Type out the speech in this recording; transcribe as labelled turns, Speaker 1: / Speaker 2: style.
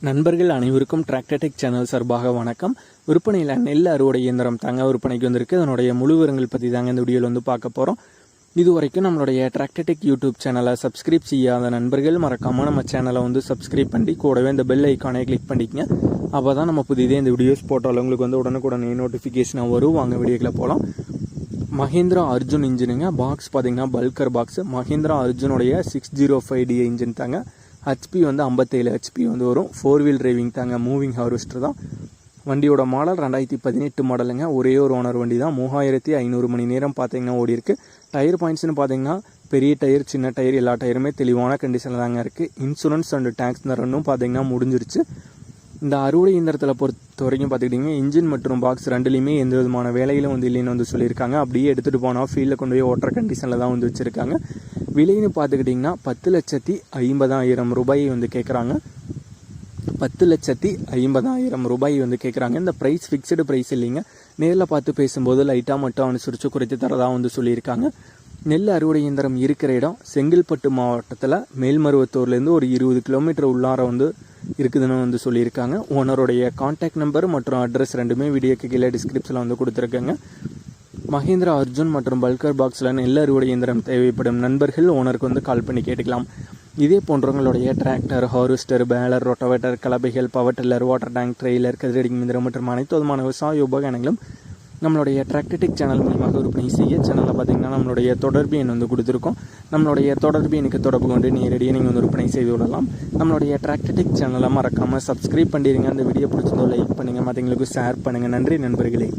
Speaker 1: நண்பர்கள் அனைவருக்கும் Tractor Tech channel சார்பாக வணக்கம். விற்பனையில் நெல் அறுவடை இயந்திரம் தாங்க விற்பனைக்கு வந்திருக்கு. அதனுடைய முழு விவரங்கள் பற்றி தாங்க இந்த வீடியோவில் பார்க்க போகிறோம். இது வரைக்கும் நம்மளுடைய டிராக்டர்டெக் யூடியூப் சேனலை சப்ஸ்கிரைப் செய்யாத நண்பர்கள் மறக்காமல் நம்ம சேனலை சப்ஸ்கிரைப் பண்ணி கூடவே இந்த பெல் ஐக்கானை கிளிக் பண்ணிக்கங்க. அப்போ தான் நம்ம புதிதே இந்த வீடியோஸ் போட்டாலும் உங்களுக்கு உடனுக்குடனே நோட்டிஃபிகேஷனாக வரும். வாங்க வீடியோக்கில் போகலாம். மஹேந்திரா அர்ஜுன் இன்ஜினுங்க. பாக்ஸ் பார்த்தீங்கன்னா பல்கர் பாக்ஸ். மஹேந்திரா அர்ஜுனுடைய 605D இன்ஜின் தாங்க. ஹெச்பி 57 ஹெச்பி வரும். 4 வீல் டிரைவிங் தாங்க. மூவிங் ஹார்வெஸ்டர் தான். வண்டியோட மாடல் 2018 மாடலுங்க. ஒரே ஒரு ஓனர் வண்டி தான். 3500 மணி நேரம் பார்த்தீங்கன்னா ஓடி இருக்கு. டயர் பாயிண்ட்ஸ்னு பார்த்தீங்கன்னா பெரிய டயர் சின்ன டயர் எல்லா டயருமே தெளிவான கண்டிஷனில் தாங்க இருக்குது. இன்சூரன்ஸ் அண்ட் டேக்ஸ் ரெண்டும் பார்த்தீங்கன்னா முடிஞ்சிருச்சு. இந்த அறுவடை இயந்திரத்தில் பொறுத்த வரைக்கும் பார்த்துக்கிட்டிங்கன்னா இன்ஜின் மற்றும் பாக்ஸ் ரெண்டுலேயுமே எந்த விதமான வேலையிலும் இல்லைன்னு சொல்லியிருக்காங்க. அப்படியே எடுத்துகிட்டு போனால் ஃபீல்டில் கொண்டு போய் ஓட்டுற கண்டிஷனில் தான் வச்சுருக்காங்க. விலைன்னு பார்த்துக்கிட்டிங்கன்னா 10,50,000 ரூபாய் கேட்குறாங்க. 10,50,000 ரூபாய் கேட்குறாங்க. இந்த ப்ரைஸ் ஃபிக்ஸ்டு ப்ரைஸ் இல்லைங்க. நேரில் பார்த்து பேசும்போது லைட்டாக மட்டும் அனுசரித்து குறைத்து தரதாக சொல்லியிருக்காங்க. நெல் அறுவடை இயந்திரம் இருக்கிற இடம் செங்கல்பட்டு மாவட்டத்தில் மேல்மருவத்தூர்லேருந்து ஒரு 20 கிலோமீட்டர் உள்ளார இருக்குதுன்னு சொல்லியிருக்காங்க. ஓனருடைய கான்டாக்ட் நம்பர் மற்றும் அட்ரஸ் ரெண்டுமே வீடியோக்கு கீழே டிஸ்கிரிப்ஷனில் கொடுத்துருக்கேங்க. மஹேந்திரா அர்ஜுன் மற்றும் பல்கர் பாக்ஸில் நெல் அறுவடை இயந்திரம் தேவைப்படும் நண்பர்கள் ஓனருக்கு கால் பண்ணி கேட்டுக்கலாம். இதே போன்றவங்களுடைய டிராக்டர், ஹார்வெஸ்டர், பேலர், ரொட்டவேட்டர், கலப்பைகள், power tiller, water tank, trailer, கதிரடி இயந்திரம் மற்றும் அனைத்து விதமான விவசாய உபகரணங்களும் நம்மளுடைய டிராக்டர்டெக் சேனல் மூலமாக விற்பனை செய்ய சேனலில் பார்த்தீங்கன்னா நம்மளுடைய தொடர்பு எண் கொடுத்துருக்கோம். நம்மளுடைய தொடர்பு எனக்கு தொடர்பு கொண்டு நேரடியாக நீங்கள் விற்பனை செய்து விடலாம். நம்மளுடைய டிராக்டர்டெக் சேனலை மறக்காமல் சப்ஸ்கிரைப் பண்ணிடுங்க. அந்த வீடியோ பிடிச்சதோ லைக் பண்ணுங்கள், மற்றவங்களுக்கு ஷேர் பண்ணுங்கள். நன்றி நண்பர்களே.